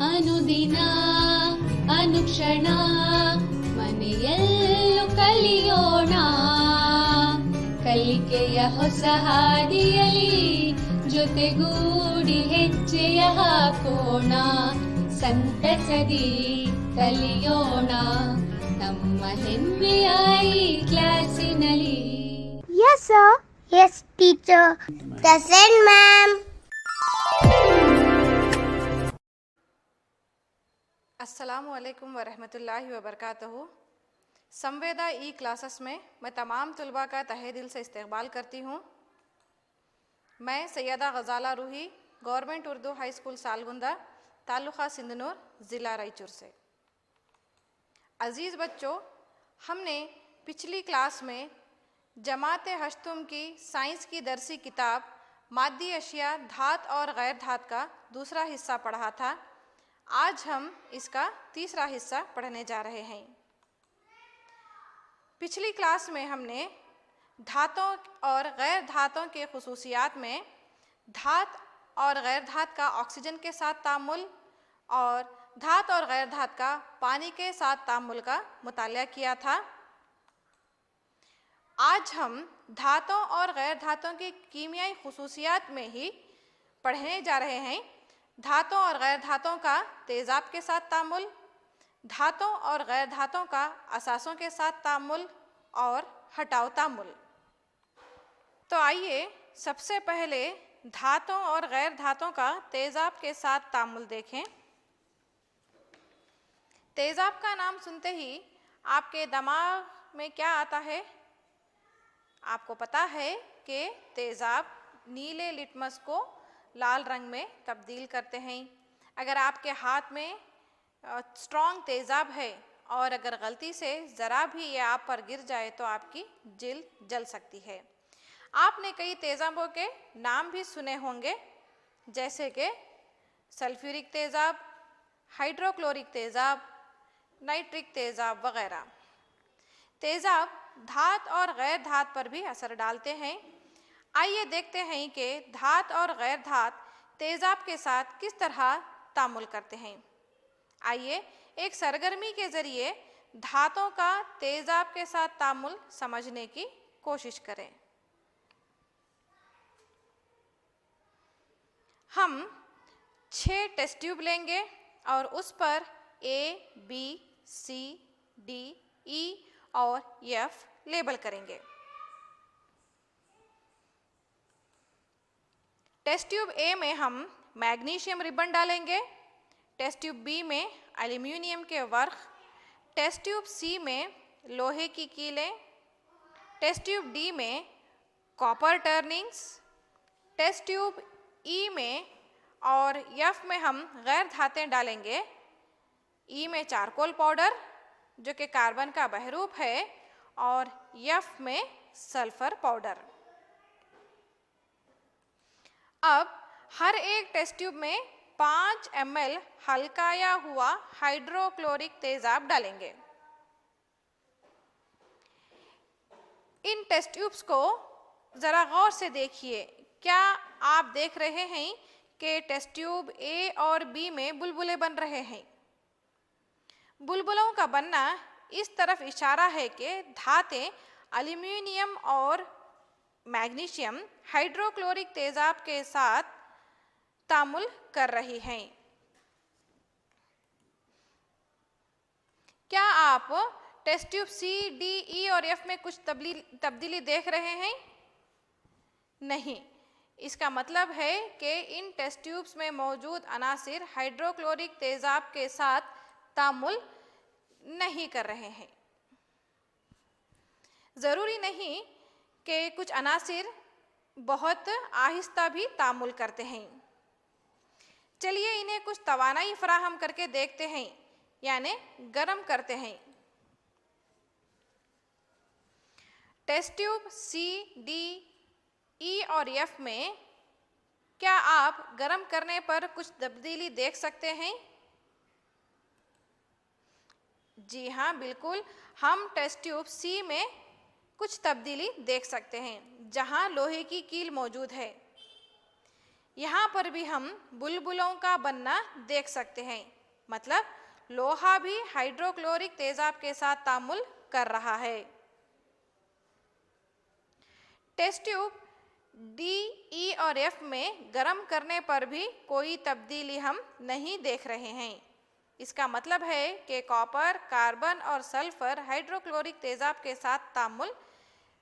ಅನುದಿನ ಅನುಕ್ಷಣ ಮನೆಯಲ್ಲೂ ಕಲಿಯೋಣ, ಕಲಿಕೆಯ ಹೊಸ ಹಾದಿಯಲಿ ಜೊತೆಗೂಡಿ ಹೆಜ್ಜೆಯ ಹಾಕೋಣ, ಸಂತಸದಿ ಕಲಿಯೋಣ ನಮ್ಮ ಹೆಮ್ಮೆಯ ಈ ಕ್ಲಾಸಿನಲ್ಲಿ. Yes sir. Yes teacher. Present ma'am. अस्सलामुअलैकुम वरहमतुल्लाहि वबरकातुहू। संवेदा ई क्लासेस में मैं तमाम तलबा का तहे दिल से इस्तकबाल करती हूँ। मैं Syeda Ghazala Roohi, government Urdu high school Salgunda, taluka Sindhanur, ज़िला रायचूर से। अज़ीज़ बच्चों, हमने पिछली क्लास में जमात हश्तुम की साइंस की दरसी किताब मादी अशिया धात और गैर धात का दूसरा हिस्सा पढ़ा था। आज हम इसका तीसरा हिस्सा पढ़ने जा रहे हैं। पिछली क्लास में हमने धातों और गैर धातों के खुसूसियात में धात और गैर धात का ऑक्सीजन के साथ तामुल और धात और गैर धात का पानी के साथ तामुल का मुतालिया किया था। आज हम धातों और गैर धातों की कीमियाई खुसूसियात में ही पढ़ने जा रहे हैं। धातों और गैर धातों का तेज़ाब के साथ तामुल, धातों और गैर धातों का असासों के साथ तामुल और हटाव तामुल। तो आइए सबसे पहले धातों और गैर धातों का तेज़ाब के साथ तामुल देखें। तेज़ाब का नाम सुनते ही आपके दिमाग में क्या आता है? आपको पता है कि तेज़ाब नीले लिटमस को लाल रंग में तब्दील करते हैं। अगर आपके हाथ में स्ट्रॉन्ग तेज़ाब है और अगर गलती से ज़रा भी ये आप पर गिर जाए तो आपकी जिल्द जल सकती है। आपने कई तेज़ाबों के नाम भी सुने होंगे, जैसे कि सल्फ्यूरिक तेज़ाब, हाइड्रोक्लोरिक तेज़ाब, नाइट्रिक तेज़ाब वगैरह। तेज़ाब धात और गैर धात पर भी असर डालते हैं। आइए देखते हैं कि धात और गैर धात तेज़ाब के साथ किस तरह तामुल करते हैं। आइए एक सरगर्मी के ज़रिए धातों का तेज़ाब के साथ तामुल समझने की कोशिश करें। हम 6 टेस्ट ट्यूब लेंगे और उस पर A, B, C, D, E और F लेबल करेंगे। टेस्ट ट्यूब ए में हम मैग्नीशियम रिबन डालेंगे, टेस्ट ट्यूब बी में एल्यूमिनियम के वर्क, टेस्ट ट्यूब सी में लोहे की कीलें, टेस्ट ट्यूब डी में कॉपर टर्निंग्स, टेस्ट ट्यूब ई में और एफ में हम गैर धातें डालेंगे। ई में चारकोल पाउडर जो कि कार्बन का बहरूप है और एफ में सल्फर पाउडर। अब हर एक टेस्ट ट्यूब में 5 ml हल्काया हुआ हाइड्रोक्लोरिक तेज़ाब डालेंगे। इन टेस्ट ट्यूब्स को ज़रा गौर से देखिए। क्या आप देख रहे हैं कि टेस्ट ट्यूब ए और बी में बुलबुले बन रहे हैं? बुलबुलों का बनना इस तरफ इशारा है कि धातें एल्यूमिनियम और मैग्नीशियम हाइड्रोक्लोरिक तेज़ाब के साथ तामुल कर रही हैं। क्या आप टेस्ट ट्यूब सी, डी, ई और एफ में कुछ तब्दीली देख रहे हैं? नहीं। इसका मतलब है कि इन टेस्ट ट्यूब्स में मौजूद अनासिर हाइड्रोक्लोरिक तेज़ाब के साथ तामुल नहीं कर रहे हैं। ज़रूरी नहीं कि कुछ अनासिर बहुत आहिस्ता भी तामुल करते हैं। चलिए इन्हें कुछ तवानाई फराहम करके देखते हैं, यानी गर्म करते हैं। टेस्ट ट्यूब सी, डी, ई और एफ में क्या आप गर्म करने पर कुछ तब्दीली देख सकते हैं? जी हाँ, बिल्कुल। हम टेस्ट ट्यूब सी में कुछ तब्दीली देख सकते हैं, जहां लोहे की कील मौजूद है। यहाँ पर भी हम बुलबुलों का बनना देख सकते हैं, मतलब लोहा भी हाइड्रोक्लोरिक तेजाब के साथ तामुल कर रहा है। टेस्ट ट्यूब डी, ई और एफ में गर्म करने पर भी कोई तब्दीली हम नहीं देख रहे हैं। इसका मतलब है कि कॉपर, कार्बन और सल्फर हाइड्रोक्लोरिक तेजाब के साथ तामुल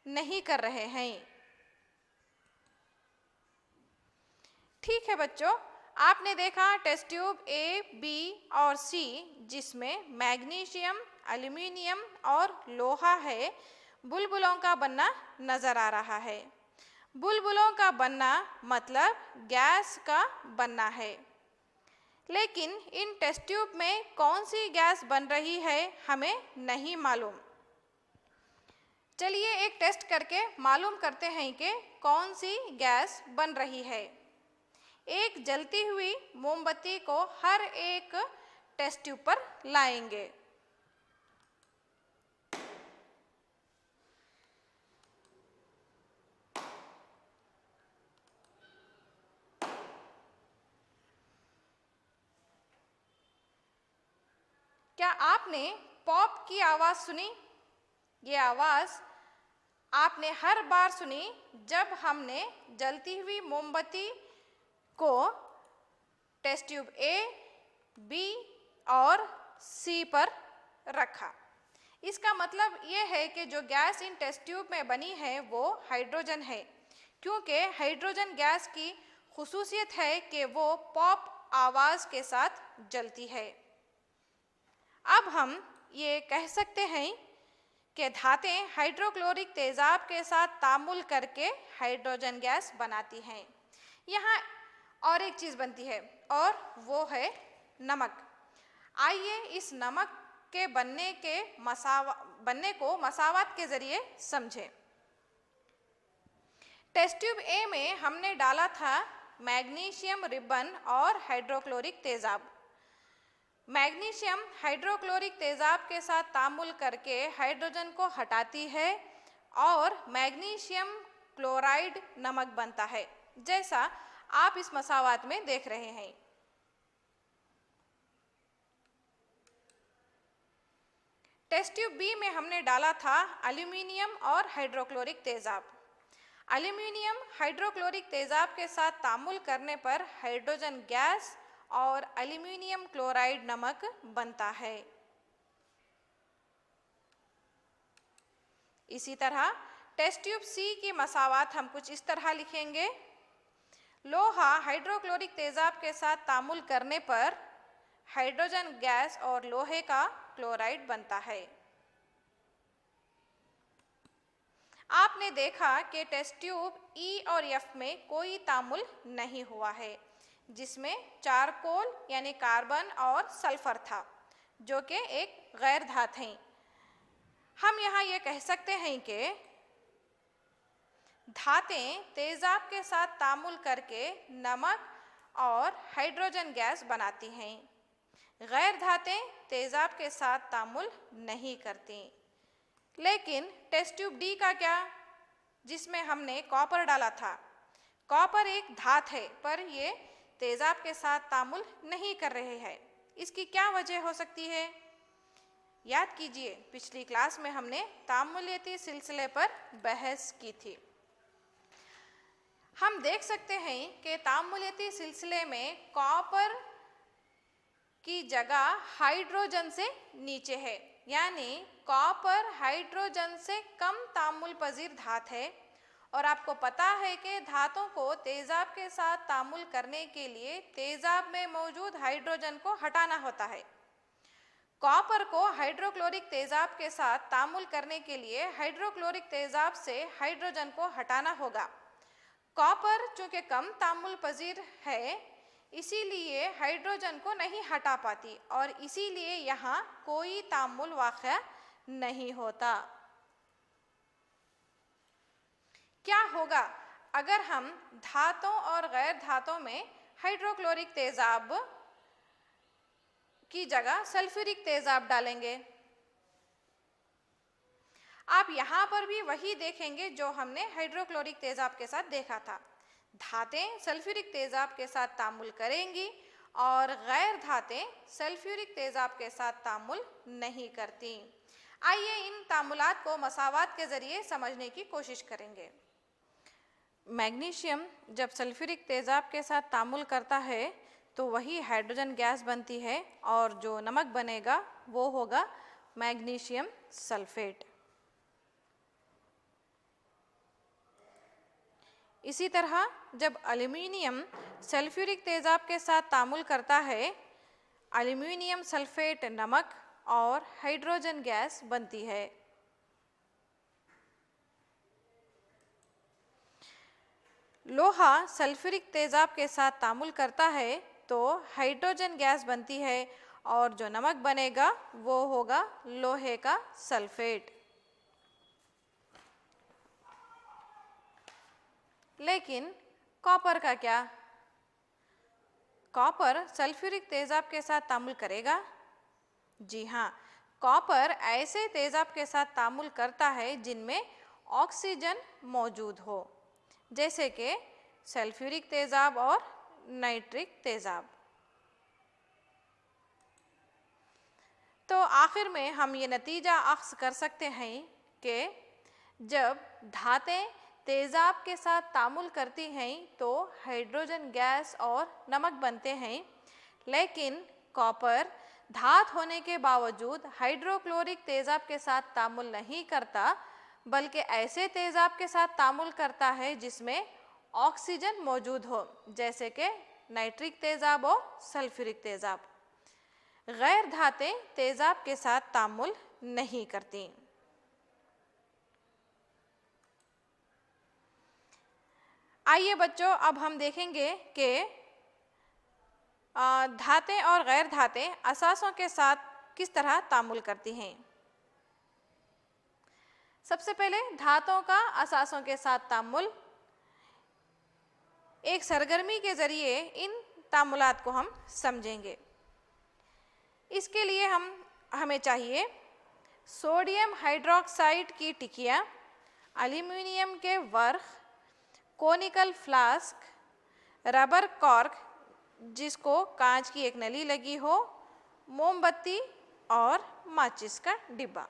नहीं कर रहे हैं। ठीक है बच्चों, आपने देखा टेस्ट ट्यूब ए, बी और सी जिसमें मैग्नीशियम, एल्यूमिनियम और लोहा है, बुलबुलों का बनना नजर आ रहा है। बुलबुलों का बनना मतलब गैस का बनना है, लेकिन इन टेस्ट ट्यूब में कौन सी गैस बन रही है हमें नहीं मालूम। चलिए एक टेस्ट करके मालूम करते हैं कि कौन सी गैस बन रही है। एक जलती हुई मोमबत्ती को हर एक टेस्ट ट्यूब पर लाएंगे। क्या आपने पॉप की आवाज सुनी? ये आवाज आपने हर बार सुनी जब हमने जलती हुई मोमबत्ती को टेस्ट ट्यूब ए, बी और सी पर रखा। इसका मतलब ये है कि जो गैस इन टेस्ट ट्यूब में बनी है वो हाइड्रोजन है, क्योंकि हाइड्रोजन गैस की खुसूसियत है कि वो पॉप आवाज के साथ जलती है। अब हम ये कह सकते हैं कि धातें हाइड्रोक्लोरिक तेजाब के साथ तामुल करके हाइड्रोजन गैस बनाती हैं। यहाँ और एक चीज़ बनती है और वो है नमक। आइए इस नमक के बनने को मसावत के जरिए समझें। टेस्ट ट्यूब ए में हमने डाला था मैग्नीशियम रिबन और हाइड्रोक्लोरिक तेजाब। मैग्नीशियम हाइड्रोक्लोरिक तेजाब के साथ तामुल करके हाइड्रोजन को हटाती है और मैग्नीशियम क्लोराइड नमक बनता है, जैसा आप इस मसावत में देख रहे हैं। टेस्ट ट्यूब बी में हमने डाला था एल्यूमिनियम और हाइड्रोक्लोरिक तेजाब। एल्यूमिनियम हाइड्रोक्लोरिक तेजाब के साथ तामुल करने पर हाइड्रोजन गैस और एल्यूमिनियम क्लोराइड नमक बनता है। इसी तरह टेस्ट ट्यूब सी की मसावत हम कुछ इस तरह लिखेंगे। लोहा हाइड्रोक्लोरिक तेजाब के साथ तामुल करने पर हाइड्रोजन गैस और लोहे का क्लोराइड बनता है। आपने देखा कि टेस्ट ट्यूब ई और एफ में कोई तामुल नहीं हुआ है, जिसमें चारकोल यानी कार्बन और सल्फर था, जो कि एक गैर धात हैं। हम यहाँ ये कह सकते हैं कि धातें तेजाब के साथ तामुल करके नमक और हाइड्रोजन गैस बनाती हैं। गैर धातें तेजाब के साथ तामुल नहीं करती। लेकिन टेस्ट ट्यूब डी का क्या, जिसमें हमने कॉपर डाला था। कॉपर एक धात है, पर ये तेजाब के साथ तामुल नहीं कर रहे हैं। इसकी क्या वजह हो सकती है? याद कीजिए, पिछली क्लास में हमने तामुलियती सिलसिले पर बहस की थी। हम देख सकते हैं कि तामुलियती सिलसिले में कॉपर की जगह हाइड्रोजन से नीचे है, यानी कॉपर हाइड्रोजन से कम तामुल पजीर धात है। और आपको पता है कि धातों को तेजाब के साथ तामुल करने के लिए तेजाब में मौजूद हाइड्रोजन को हटाना होता है। कॉपर को हाइड्रोक्लोरिक तेजाब के साथ तामुल करने के लिए हाइड्रोक्लोरिक तेजाब से हाइड्रोजन को हटाना होगा। कॉपर चूंकि कम तामुल पजीर है, इसीलिए हाइड्रोजन को नहीं हटा पाती और इसीलिए यहाँ कोई तामुल वाक़या नहीं होता। क्या होगा अगर हम धातों और गैर धातों में हाइड्रोक्लोरिक तेजाब की जगह सल्फ्यूरिक तेजाब डालेंगे? आप यहाँ पर भी वही देखेंगे जो हमने हाइड्रोक्लोरिक तेजाब के साथ देखा था। धातें सल्फ्यूरिक तेजाब के साथ तामुल करेंगी और गैर धातें सल्फ्यूरिक तेजाब के साथ तामुल नहीं करती। आइए इन तामुलात को मसावात के ज़रिए समझने की कोशिश करेंगे। मैग्नीशियम जब सल्फ्यूरिक तेजाब के साथ तामुल करता है तो वही हाइड्रोजन गैस बनती है और जो नमक बनेगा वो होगा मैग्नीशियम सल्फेट। इसी तरह जब एल्युमिनियम सल्फ्यूरिक तेजाब के साथ तामुल करता है, एल्युमिनियम सल्फेट नमक और हाइड्रोजन गैस बनती है। लोहा सल्फ्यूरिक तेजाब के साथ तामुल करता है तो हाइड्रोजन गैस बनती है और जो नमक बनेगा वो होगा लोहे का सल्फेट। लेकिन कॉपर का क्या? कॉपर सल्फ्यूरिक तेजाब के साथ तामुल करेगा? जी हाँ, कॉपर ऐसे तेजाब के साथ तामुल करता है जिनमें ऑक्सीजन मौजूद हो, जैसे कि सल्फ्यूरिक तेजाब और नाइट्रिक तेजाब। तो आखिर में हम ये नतीजा अख्ज़ कर सकते हैं कि जब धातें तेजाब के साथ तामुल करती हैं तो हाइड्रोजन गैस और नमक बनते हैं, लेकिन कॉपर धात होने के बावजूद हाइड्रोक्लोरिक तेजाब के साथ तामुल नहीं करता, बल्कि ऐसे तेजाब के साथ तामुल करता है जिसमें ऑक्सीजन मौजूद हो, जैसे कि नाइट्रिक तेजाब और सल्फ्यूरिक तेजाब। गैर धातें तेजाब के साथ तामुल नहीं करती। आइए बच्चों, अब हम देखेंगे कि धातें और गैर धातें असासों के साथ किस तरह तामुल करती हैं। सबसे पहले धातुओं का असासों के साथ तामुल। एक सरगर्मी के ज़रिए इन तामुलात को हम समझेंगे। इसके लिए हमें चाहिए सोडियम हाइड्रोक्साइड की टिकिया, एल्युमिनियम के work, conical flask, rubber cork जिसको कांच की एक नली लगी हो, मोमबत्ती और माचिस का डिब्बा।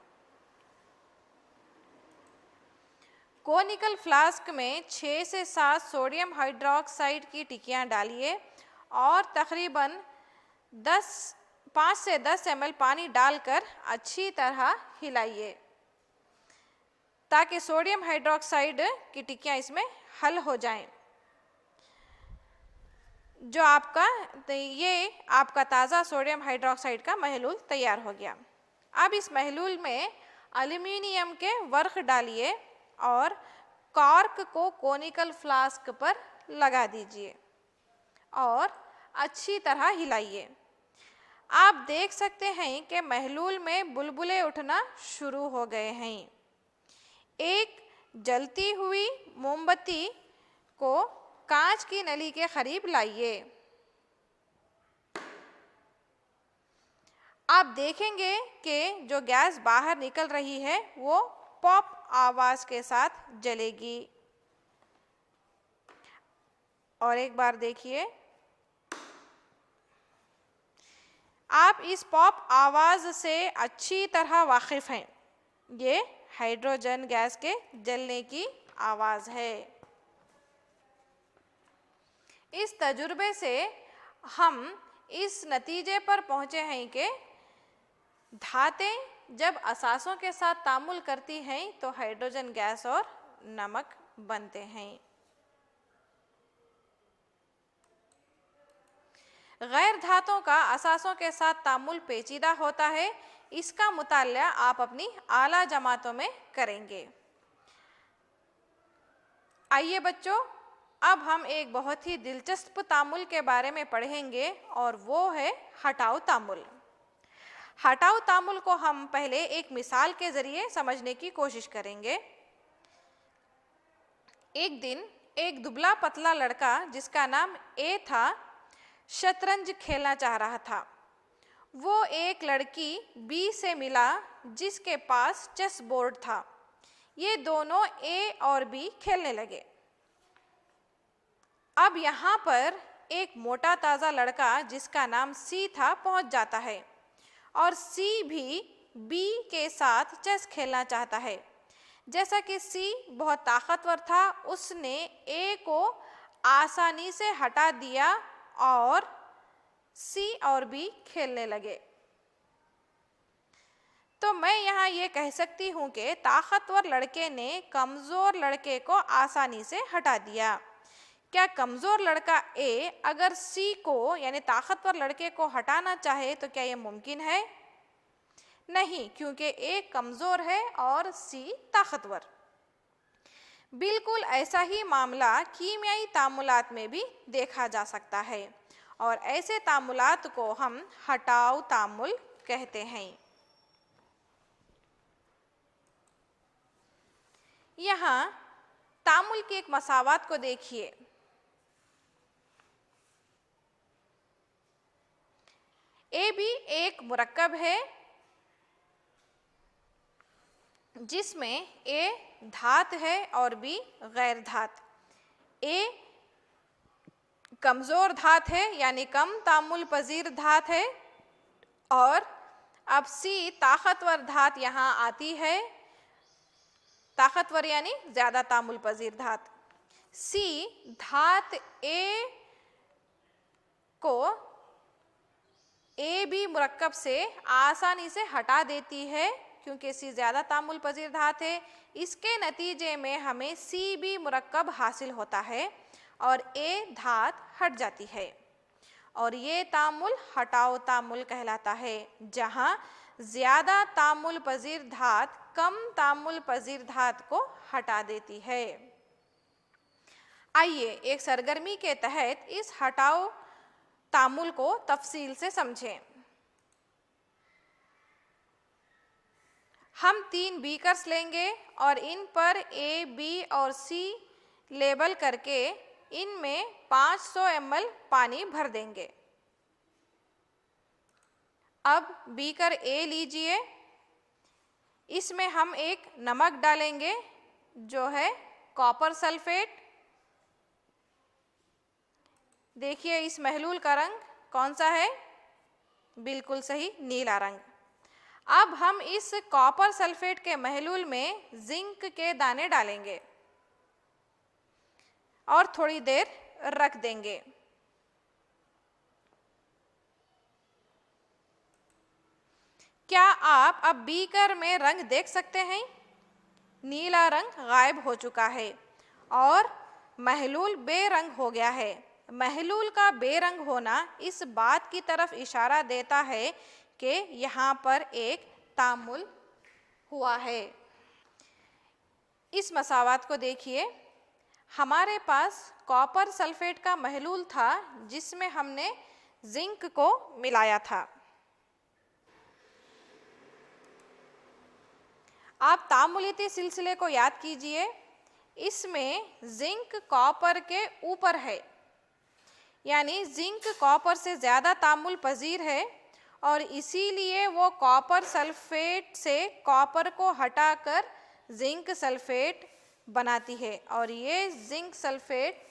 कोनिकल फ्लास्क में 6 से 7 सोडियम हाइड्रोक्साइड की टिकियाँ डालिए और तकरीबन 5 से 10 ml पानी डालकर अच्छी तरह हिलाइए ताकि सोडियम हाइड्रोक्साइड की टिकियाँ इसमें हल हो जाएं। जो आपका ताज़ा सोडियम हाइड्रोक्साइड का महलूल तैयार हो गया। अब इस महलूल में एल्युमिनियम के वर्क डालिए और कॉर्क को कोनिकल फ्लास्क पर लगा दीजिए और अच्छी तरह हिलाइए। आप देख सकते हैं कि महलूल में बुलबुले उठना शुरू हो गए हैं। एक जलती हुई मोमबत्ती को कांच की नली के करीब लाइए। आप देखेंगे कि जो गैस बाहर निकल रही है वो पॉप आवाज़ के साथ जलेगी। और एक बार देखिए, आप इस पॉप आवाज़ से अच्छी तरह वाकिफ़ हैं। ये हाइड्रोजन गैस के जलने की आवाज़ है। इस तजुर्बे से हम इस नतीजे पर पहुँचे हैं कि धातें जब असासों के साथ तामुल करती हैं तो हाइड्रोजन गैस और नमक बनते हैं। गैर धातुओं का असासों के साथ तामुल पेचीदा होता है। इसका मुताला आप अपनी आला जमातों में करेंगे। आइए बच्चों, अब हम एक बहुत ही दिलचस्प तामुल के बारे में पढ़ेंगे और वो है हटाऊ तामुल। हटाऊ तामुल को हम पहले एक मिसाल के ज़रिए समझने की कोशिश करेंगे। एक दिन एक दुबला पतला लड़का जिसका नाम ए था, शतरंज खेलना चाह रहा था। वो एक लड़की बी से मिला जिसके पास चेस बोर्ड था। ये दोनों ए और बी खेलने लगे। अब यहाँ पर एक मोटा ताज़ा लड़का जिसका नाम सी था पहुँच जाता है और सी भी बी के साथ चेस खेलना चाहता है। जैसा कि सी बहुत ताकतवर था, उसने ए को आसानी से हटा दिया और सी और बी खेलने लगे। तो मैं यहाँ ये कह सकती हूँ कि ताकतवर लड़के ने कमज़ोर लड़के को आसानी से हटा दिया। क्या कमज़ोर लड़का ए अगर सी को यानी ताकतवर लड़के को हटाना चाहे तो क्या ये मुमकिन है? नहीं, क्योंकि ए कमज़ोर है और सी ताकतवर। बिल्कुल ऐसा ही मामला कीमियाई तामुलात में भी देखा जा सकता है और ऐसे तामुलात को हम हटाव तामुल कहते हैं। यहाँ तामुल की एक मसावत को देखिए। ए भी एक मुरक्कब है जिसमें ए धात है और बी गैर धात। ए कमज़ोर धात है यानी कम तामुल पजीर धात है और अब सी ताकतवर धात यहाँ आती है। ताकतवर यानी ज़्यादा तामुल पजीर धात। सी धात ए को ए बी मुरक्कब से आसानी से हटा देती है क्योंकि सी ज़्यादा तामुल पजीर धात है। इसके नतीजे में हमें सी बी मुरक्कब हासिल होता है और ए धात हट जाती है और ये तामुल हटाओ तामुल कहलाता है, जहाँ ज़्यादा तामुल पजीर धात कम तामुल पजीर धात को हटा देती है। आइए एक सरगर्मी के तहत इस हटाओ तामुल को तफसील से समझें। हम 3 बीकर्स लेंगे और इन पर ए, बी और सी लेबल करके इनमें 500 ml पानी भर देंगे। अब बीकर ए लीजिए, इसमें हम एक नमक डालेंगे जो है कॉपर सल्फेट। देखिए इस महलूल का रंग कौन सा है? बिल्कुल सही, नीला रंग। अब हम इस कॉपर सल्फेट के महलूल में जिंक के दाने डालेंगे और थोड़ी देर रख देंगे। क्या आप अब बीकर में रंग देख सकते हैं? नीला रंग गायब हो चुका है और महलूल बेरंग हो गया है। महलूल का बेरंग होना इस बात की तरफ इशारा देता है कि यहाँ पर एक तामुल हुआ है। इस मसावत को देखिए। हमारे पास कॉपर सल्फेट का महलूल था जिसमें हमने जिंक को मिलाया था। आप तामुलिती सिलसिले को याद कीजिए। इसमें जिंक कॉपर के ऊपर है, यानी जिंक कॉपर से ज़्यादा तामुल पजीर है और इसीलिए वो कॉपर सल्फेट से कॉपर को हटाकर जिंक सल्फेट बनाती है और ये जिंक सल्फेट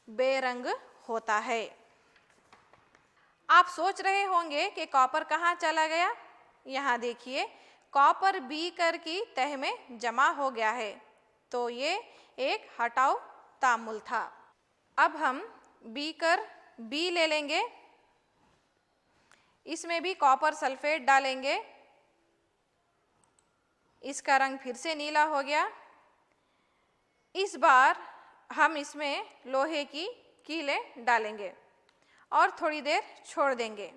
बेरंग होता है। आप सोच रहे होंगे कि कॉपर कहाँ चला गया। यहाँ देखिए, कॉपर बीकर की तह में जमा हो गया है, तो ये एक हटाओ तामुल था। अब हम बीकर बी ले लेंगे, इसमें भी कॉपर सल्फेट डालेंगे। इसका रंग फिर से नीला हो गया। इस बार हम इसमें लोहे की कीलें डालेंगे और थोड़ी देर छोड़ देंगे।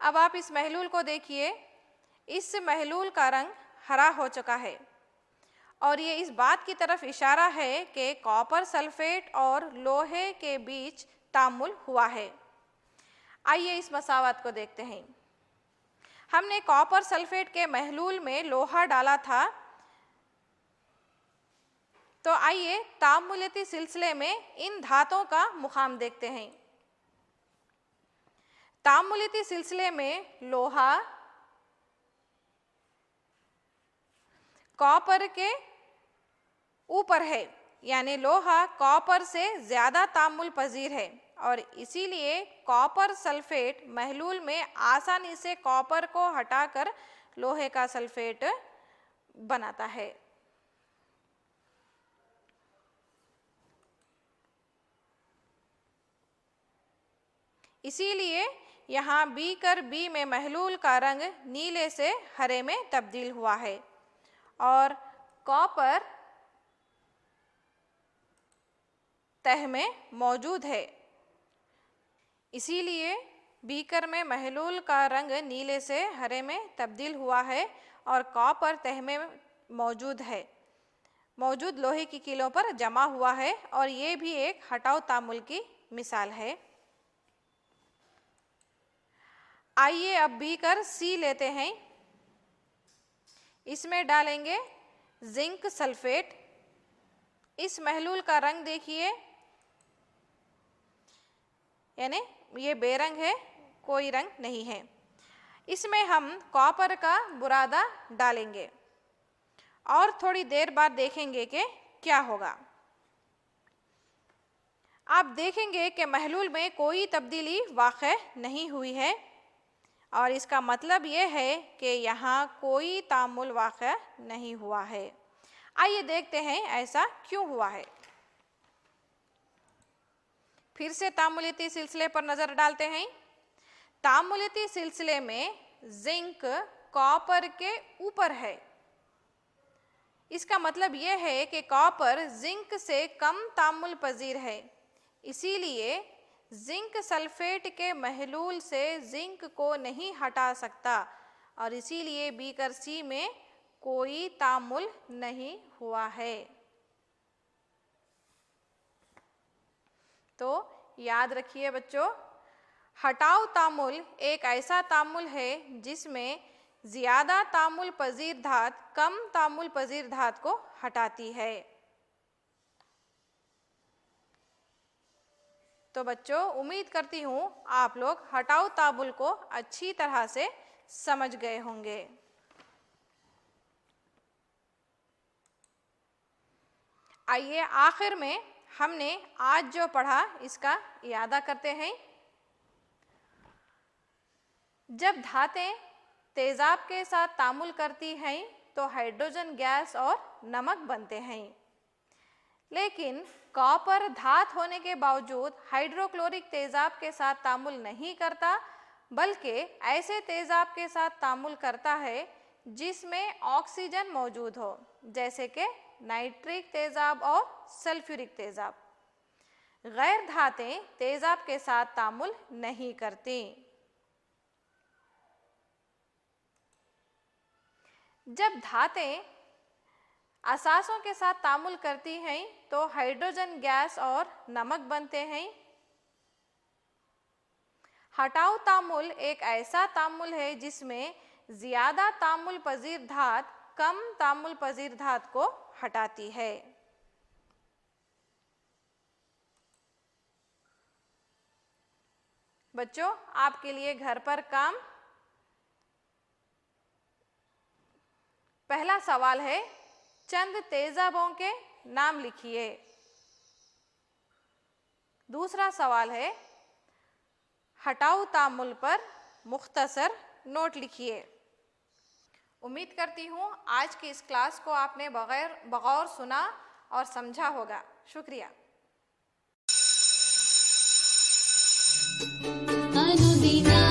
अब आप इस महलूल को देखिए। इस महलूल का रंग हरा हो चुका है और ये इस बात की तरफ इशारा है कि कॉपर सल्फेट और लोहे के बीच तामुल हुआ है। आइए इस मसावत को देखते हैं। हमने कॉपर सल्फेट के महलूल में लोहा डाला था, तो आइए तामुलिती सिलसिले में इन धातों का मुकाम देखते हैं। तामुलिती सिलसिले में लोहा कॉपर के ऊपर है, यानी लोहा कॉपर से ज़्यादा तामुल पजीर है और इसीलिए कॉपर सल्फेट महलूल में आसानी से कॉपर को हटाकर लोहे का सल्फेट बनाता है। इसीलिए यहाँ बीकर बी में महलूल का रंग नीले से हरे में तब्दील हुआ है और कॉपर तह में मौजूद है। इसीलिए बीकर में महलूल का रंग नीले से हरे में तब्दील हुआ है और कॉपर तह में मौजूद लोहे की कीलों पर जमा हुआ है और ये भी एक हटाऊ तामुल की मिसाल है। आइए अब बीकर सी लेते हैं। इसमें डालेंगे जिंक सल्फेट। इस महलूल का रंग देखिए, यानी ये बेरंग है, कोई रंग नहीं है। इसमें हम कॉपर का बुरादा डालेंगे और थोड़ी देर बाद देखेंगे कि क्या होगा। आप देखेंगे कि महलूल में कोई तब्दीली वाक़ई नहीं हुई है और इसका मतलब ये है कि यहाँ कोई तामुल वाक़ई नहीं हुआ है। आइए देखते हैं ऐसा क्यों हुआ है। फिर से तामुलियती सिलसिले पर नज़र डालते हैं। तामुलियती सिलसिले में जिंक कॉपर के ऊपर है। इसका मतलब यह है कि कॉपर जिंक से कम तामुल पजीर है, इसीलिए जिंक सल्फेट के महलूल से जिंक को नहीं हटा सकता और इसीलिए बीकर सी में कोई तामुल नहीं हुआ है। तो याद रखिए बच्चों, हटाऊ तामुल एक ऐसा तामुल है जिसमें ज़्यादा तामुल पजीर धात कम तामुल पजीर धात को हटाती है। तो बच्चों, उम्मीद करती हूँ आप लोग हटाऊ तामुल को अच्छी तरह से समझ गए होंगे। आइए आखिर में हमने आज जो पढ़ा इसका इयादा करते हैं। जब धातें तेजाब के साथ तामुल करती हैं तो हाइड्रोजन गैस और नमक बनते हैं, लेकिन कॉपर धात होने के बावजूद हाइड्रोक्लोरिक तेजाब के साथ तामुल नहीं करता, बल्कि ऐसे तेजाब के साथ तामुल करता है जिसमें ऑक्सीजन मौजूद हो, जैसे कि नाइट्रिक तेजाब और सल्फ्यूरिक तेजाब। गैर धातें तेजाब के साथ तामुल नहीं करती। जब धातें असासों के साथ तामुल करती हैं तो हाइड्रोजन गैस और नमक बनते हैं। हटाऊ तामुल एक ऐसा तामुल है जिसमें ज़्यादा तामुल पजीर धात कम तामुल पजीर धात को हटाती है। बच्चों, आपके लिए घर पर काम। पहला सवाल है, चंद तेजाबों के नाम लिखिए। दूसरा सवाल है, हटाऊ तामुल पर मुख्तसर नोट लिखिए। उम्मीद करती हूँ आज की इस क्लास को आपने बगौर सुना और समझा होगा। शुक्रिया। अनुदिना